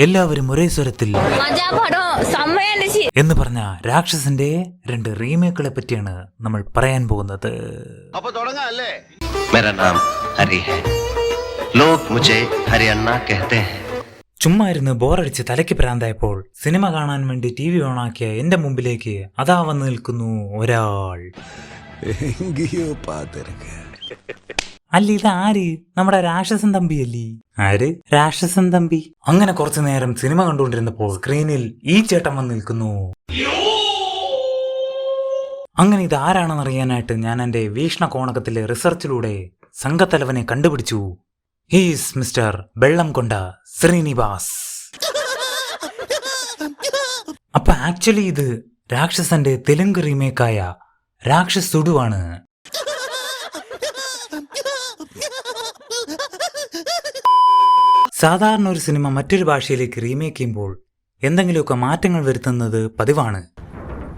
എല്ലാവരും ഒരേ സ്വരത്തിൽ എന്ന് പറഞ്ഞ രാക്ഷസന്റെ 2 റീമേക്കുകളെ പറ്റിയാണ് നമ്മൾ പറയാൻ പോകുന്നത്. അപ്പൊ തുടങ്ങാല്ലേ? मेरा नाम हरि है, लोग मुझे हरि अन्ना कहते हैं. ചുമ്മാ ഇരുന്ന് ബോറടിച്ച് തലയ്ക്ക് ഭ്രാന്തായപ്പോൾ സിനിമ കാണാൻ വേണ്ടി TV ഓണാക്കിയ എന്റെ മുമ്പിലേക്ക് അതാ വന്ന് നിൽക്കുന്നു ഒരാൾ. അല്ല, ഇത് ആര്? നമ്മുടെ രാക്ഷസൻ തമ്പിയല്ലേ? ആര്? രാക്ഷസൻ തമ്പി. അങ്ങനെ കുറച്ചു നേരം സിനിമ കണ്ടുകൊണ്ടിരുന്നപ്പോൾ സ്ക്രീനിൽ ഈ ചേട്ടൻ വന്ന് നിൽക്കുന്നു. അങ്ങനെ ഇത് ആരാണെന്ന് അറിയാനായിട്ട് ഞാൻ എന്റെ വീക്ഷണകോണകത്തിലെ റിസർച്ചിലൂടെ സംഘത്തലവനെ കണ്ടുപിടിച്ചു. He's mister Vellamkonda Sreenivas. അപ്പൊ ആക്ച്വലി ഇത് രാക്ഷസന്റെ തെലുങ്ക് റീമേക്കായ രാക്ഷസുടുവാണ്. സാധാരണ ഒരു സിനിമ മറ്റൊരു ഭാഷയിലേക്ക് റീമേക്ക് ചെയ്യുമ്പോൾ എന്തെങ്കിലുമൊക്കെ മാറ്റങ്ങൾ വരുത്തുന്നത് പതിവാണ്.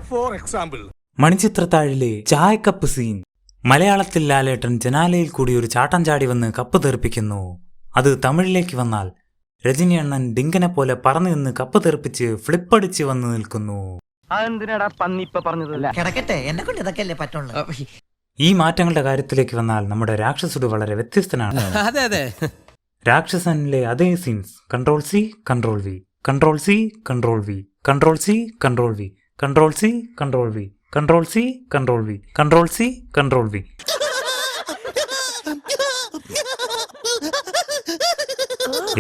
ഫോർ എക്സാമ്പിൾ, മണിച്ചിത്രത്താഴിലെ ചായക്കപ്പ് സീൻ മലയാളത്തിൽ ലാലേട്ടൻ ജനാലയിൽ കൂടി ഒരു ചാട്ടം ചാടി വന്ന് കപ്പ് തെറിപ്പിക്കുന്നു. അത് തമിഴിലേക്ക് വന്നാൽ രജനി അണ്ണൻ ഡിങ്കനെ പോലെ പറന്നു നിന്ന് കപ്പ് തെറിപ്പിച്ച് ഫ്ലിപ്പടിച്ച് വന്ന് നിൽക്കുന്നു. ഈ മാറ്റങ്ങളുടെ കാര്യത്തിലേക്ക് വന്നാൽ നമ്മുടെ രാക്ഷസുడు വളരെ വ്യത്യസ്തനാണ്. രാക്ഷസനിലെ അതേ scenes control C control V, control C control V, control C control V, control C control V, control C control V, control C control V.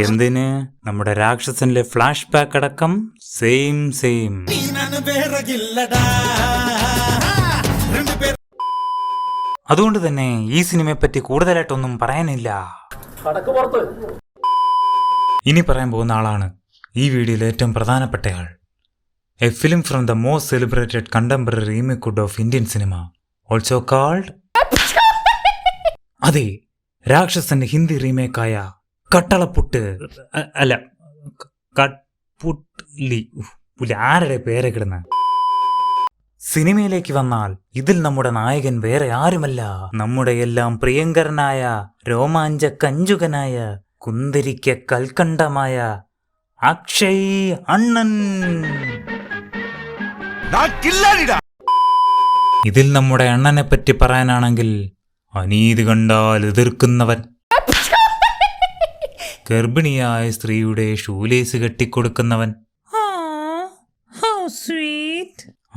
എന്തിന്? നമ്മുടെ രാക്ഷസനിലെ ഫ്ലാഷ് ബാക്ക് അടക്കം സെയിം. അതുകൊണ്ട് തന്നെ ഈ സിനിമയെ പറ്റി കൂടുതലായിട്ടൊന്നും പറയാനില്ല. ഇനി പറയാൻ പോകുന്ന ആളാണ് ഈ വീഡിയോയിൽ ഏറ്റവും പ്രധാനപ്പെട്ടയാൾ. A film from the most celebrated contemporary remake of Indian cinema, also called, അതെ, രാക്ഷസന്റെ ഹിന്ദി റീമേക്കായ കട്ടളപ്പുട്ട്. അല്ല, കട്ട്പുട്ലി. ആരുടെ പേരെ കിടന്ന. സിനിമയിലേക്ക് വന്നാൽ ഇതിൽ നമ്മുടെ നായകൻ വേറെ ആരുമല്ല, നമ്മുടെ എല്ലാം പ്രിയങ്കരനായ രോമാഞ്ച കഞ്ചുകനായ കുന്തിരിക്ക കൽക്കണ്ടമായ അക്ഷയ് അണ്ണൻ. ഇതിൽ നമ്മുടെ അണ്ണനെ പറ്റി പറയാനാണെങ്കിൽ അനീതി കണ്ടാൽ എതിർക്കുന്നവൻ, ഗർഭിണിയായ സ്ത്രീയുടെ ഷൂലേസ് കെട്ടിക്കൊടുക്കുന്നവൻ,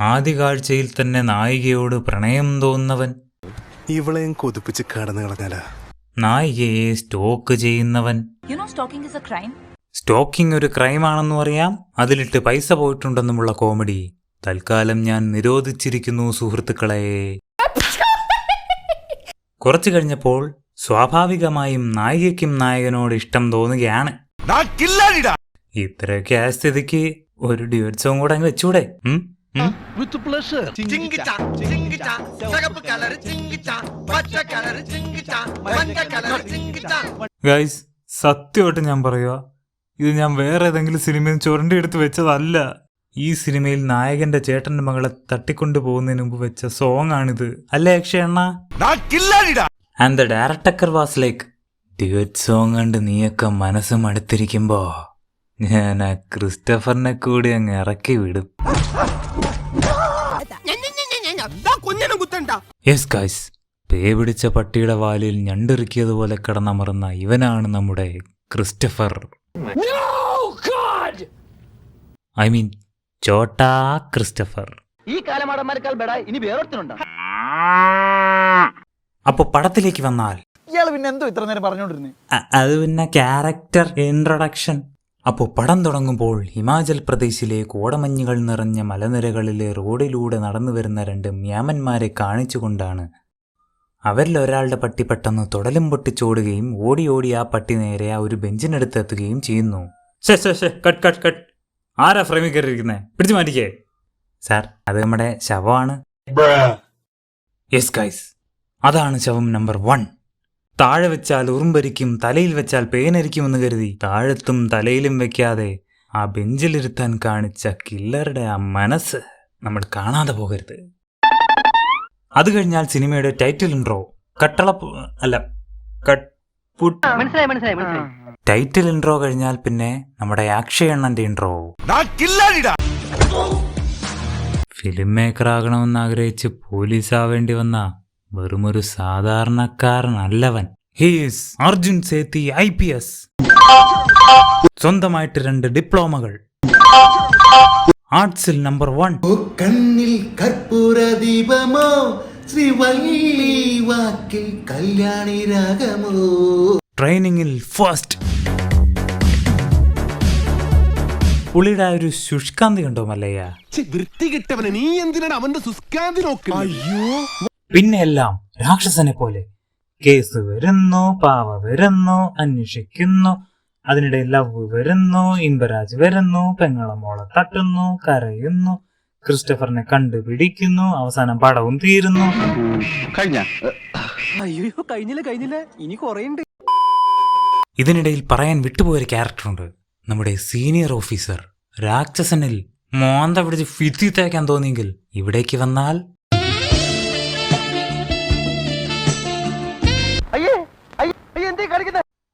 ആദ്യ കാഴ്ചയിൽ തന്നെ നായികയോട് പ്രണയം തോന്നുന്നവൻ, ഇവളെയും കൊതിപ്പിച്ച് കടന്നു കളഞ്ഞാലാ, നായികയെ സ്റ്റോക്ക് ചെയ്യുന്നവൻ. സ്റ്റോക്കിംഗ് ഒരു ക്രൈമാണെന്നും അറിയാം, അതിലിട്ട് പൈസ പോയിട്ടുണ്ടെന്നുമുള്ള കോമഡി തൽക്കാലം ഞാൻ നിരോധിച്ചിരിക്കുന്നു സുഹൃത്തുക്കളെ. കുറച്ചു കഴിഞ്ഞപ്പോൾ സ്വാഭാവികമായും നായികയ്ക്കും നായകനോട് ഇഷ്ടം തോന്നുകയാണ്. ഇത്രയൊക്കെ ആയ സ്ഥിതിക്ക് ഒരു ഡ്യൂറ്റ് സോങ് കൂടെ അങ്ങ് വെച്ചൂടെ? ഗൈസ്, സത്യമായിട്ട് ഞാൻ പറയുക, ഇത് ഞാൻ വേറെ ഏതെങ്കിലും സിനിമയിൽ ചുരണ്ടി എടുത്ത് വെച്ചതല്ല. ഈ സിനിമയിൽ നായകന്റെ ചേട്ടന്റെ മകളെ തട്ടിക്കൊണ്ടു പോകുന്നതിന് മുമ്പ് വെച്ച സോങ് ആണിത്, അല്ലേ അക്ഷയണ്ണ? And the director was like, duet song കണ്ട് നീയൊക്കെ മനസ്സ് മടുത്തിരിക്കുമ്പോ ഞാൻ ആ ക്രിസ്റ്റഫറിനെ കൂടി അങ്ങ് ഇറക്കി വിടും. യെസ് ഗൈസ്, പേ പിടിച്ച പട്ടിയുടെ വാലിൽ ഞണ്ടിറുക്കിയതുപോലെ കിടന്നമർന്ന ഇവനാണ് നമ്മുടെ Christopher. I mean chota Christopher. അപ്പൊ പടത്തിലേക്ക് വന്നാൽ അത് പിന്നെ ക്യാരക്ടർ ഇൻട്രൊഡക്ഷൻ. അപ്പോൾ പടം തുടങ്ങുമ്പോൾ ഹിമാചൽ പ്രദേശിലെ കോടമഞ്ഞുകൾ നിറഞ്ഞ മലനിരകളിലെ റോഡിലൂടെ നടന്നു വരുന്ന 2 മ്യാമന്മാരെ കാണിച്ചുകൊണ്ടാണ്. അവരിലൊരാളുടെ പട്ടി പെട്ടെന്ന് തുടലും പൊട്ടിച്ചോടുകയും ഓടി ഓടി ആ പട്ടി നേരെ ആ ഒരു ബെഞ്ചിനടുത്തെത്തുകയും ചെയ്യുന്നു. കട്ട്, ആരാ ഫ്രെയിമിൽ കയറിയിരിക്കുന്നേ? പിടിച്ചു മാറ്റിക്കേ. സാർ, അത് നമ്മുടെ ശവമാണ്. യെസ് ഗൈസ്, അതാണ് ശവം നമ്പർ 1. താഴെ വെച്ചാൽ ഉറുമ്പരിക്കും, തലയിൽ വെച്ചാൽ പേനരിക്കുമെന്ന് കരുതി താഴത്തും തലയിലും വെക്കാതെ ആ ബെഞ്ചിലിരുത്താൻ കാണിച്ച കില്ലറുടെ ആ മനസ്സ് നമ്മൾ കാണാതെ പോകരുത്. അത് കഴിഞ്ഞാൽ സിനിമയുടെ ടൈറ്റിൽ ഇൻട്രോ, ടൈറ്റിൽ ഇൻട്രോ കഴിഞ്ഞാൽ പിന്നെ നമ്മുടെ അക്ഷയ് അണ്ണന്റെ ഇൻട്രോ. ഫിലിം മേക്കർ ആകണമെന്ന് ആഗ്രഹിച്ച് പോലീസ് ആവേണ്ടി വന്ന വെറുമൊരു സാധാരണക്കാരനല്ലവൻ. He's Arjun Sethi IPS. സ്വന്തമായിട്ട് 2 ഡിപ്ലോമകൾ, ആർട്സിൽ നമ്പർ 1. കണ്ണിൽ കർപ്പൂര ദീപമോ ശ്രീവല്ലി വാക്കിൽ കല്യാണി രാഗമോ, ട്രെയിനിങ്ങിൽ ഫസ്റ്റ്. പുള്ളിയുടെ ആ ഒരു ശുഷ്കാന്തി കണ്ടോ മല്ലയ്യ? വൃത്തി കിട്ടവനെ, നീ എന്തിനാണ് അവന്റെ സുസ്കാന്തി നോക്കുന്നത്? അയ്യോ, പിന്നെ എല്ലാം രാക്ഷസനെ പോലെ. കേസ് വരുന്നു, പാവ വരുന്നു, അന്വേഷിക്കുന്നു, അതിനിടെ ലവ് വരുന്നു, ഇമ്പരാജ് വരുന്നു, പെങ്ങളമോളെ തട്ടുന്നു, കരയുന്നു, ക്രിസ്റ്റഫറിനെ കണ്ടുപിടിക്കുന്നു, അവസാനം പടവും തീരുന്നു. അയ്യോ കഴിഞ്ഞില്ല ഇനി കുറേയുണ്ട്. ഇതിനിടയിൽ പറയാൻ വിട്ടുപോയൊരു ക്യാരക്ടറുണ്ട്, നമ്മുടെ സീനിയർ ഓഫീസർ. രാക്ഷസനിൽ മോന്ത പിടിച്ച് ഫിത്തി തേക്കാൻ തോന്നിയെങ്കിൽ ഇവിടേക്ക് വന്നാൽ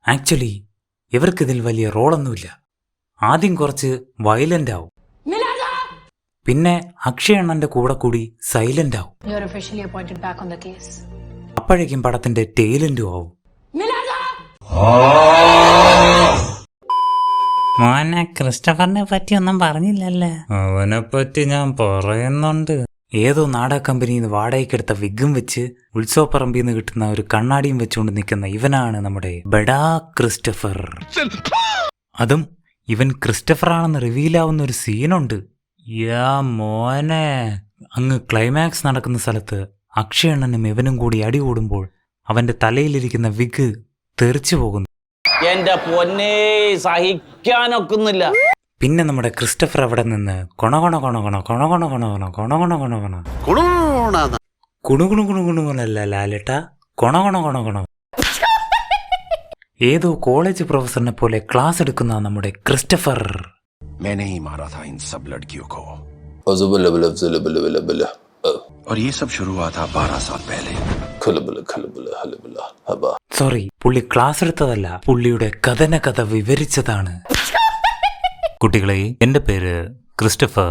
ആക്ച്വലി ഇവർക്കിതിൽ വലിയ റോളൊന്നുമില്ല. ആദ്യം കുറച്ച് വയലന്റ് ആവും, പിന്നെ അക്ഷയ് അണ്ണന്റെ കൂടെ കൂടി സൈലന്റ് ആവും, അപ്പോഴേക്കും പടത്തിന്റെ ടേലന്റും ആവും. മോനെ ക്രിസ്റ്റഫറിനെ പറ്റി ഒന്നും പറഞ്ഞില്ലല്ലേ? അവനെ പറ്റി ഞാൻ പറയുന്നുണ്ട്. ഏതോ നാടക കമ്പനിയിൽ നിന്ന് വാടകയ്ക്കെടുത്ത വിഗും വെച്ച് ഉത്സവപ്പറമ്പിൽ നിന്ന് കിട്ടുന്ന ഒരു കണ്ണാടിയും വെച്ചുകൊണ്ട് നിൽക്കുന്ന ഇവനാണ് നമ്മുടെ ബഡാ ക്രിസ്റ്റഫർ. അതും ഇവൻ ക്രിസ്റ്റഫർ ആണെന്ന് റിവീലാവുന്ന ഒരു സീനുണ്ട്. യാ മോനെ, അങ്ങ് ക്ലൈമാക്സ് നടക്കുന്ന സ്ഥലത്ത് അക്ഷയ് അണ്ണനും ഇവനും കൂടി അടി കൂടുമ്പോൾ അവന്റെ തലയിലിരിക്കുന്ന വിഗ് തെറിച്ചു പോകുന്നു. എന്റെ പൊന്നേ, സഹിക്കാനൊക്കുന്നില്ല. പിന്നെ നമ്മുടെ ക്രിസ്റ്റഫർ അവിടെ നിന്ന് കൊണകൊണ കൊണകൊണ കൊണകൊണ കൊണകൊണ കൊണകൊണ കൊണകൊണ കുണുകുണു കുണുകുണുകൊണല്ല ലാലേട്ട, കൊണകൊണ കൊണകൊണ. ഏതോ കോളേജ് പ്രൊഫസറിനെ പോലെ ക്ലാസ് എടുക്കുന്ന നമ്മുടെ ക്രിസ്റ്റഫർ. मैंने ही मारा था इन सब लड़कियों को, और ये सब शुरू हुआ था 12 साल पहले. സോറി, പുള്ളി ക്ലാസ് എടുത്തതല്ല, പുള്ളിയുടെ കഥ വിവരിച്ചതാണ്. കുട്ടികളെ, എന്റെ പേര് ക്രിസ്റ്റഫർ.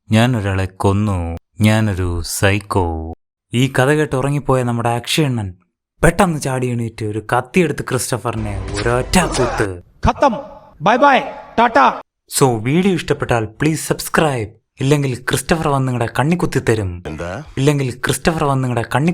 ഞാൻ ഒരാളെ കൊന്നു. ഞാനൊരു സൈക്കോ. ഈ കഥ കേട്ട് ഉറങ്ങിപ്പോയ നമ്മുടെ അക്ഷയ് അണ്ണൻ പെട്ടെന്ന് ചാടി എണീറ്റ് ഒരു കത്തിയെടുത്ത് ക്രിസ്റ്റഫറിനെ ഒരൊറ്റ കുത്ത്. Bye bye Tata. So video ഇഷ്ടപ്പെട്ടാൽ പ്ലീസ് സബ്സ്ക്രൈബ്. ഇല്ലെങ്കിൽ ക്രിസ്റ്റഫർ വന്ന് നിങ്ങളുടെ കണ്ണി കുത്തിത്തരും. ഇല്ലെങ്കിൽ ക്രിസ്റ്റഫർ വന്ന് നിങ്ങളുടെ കണ്ണി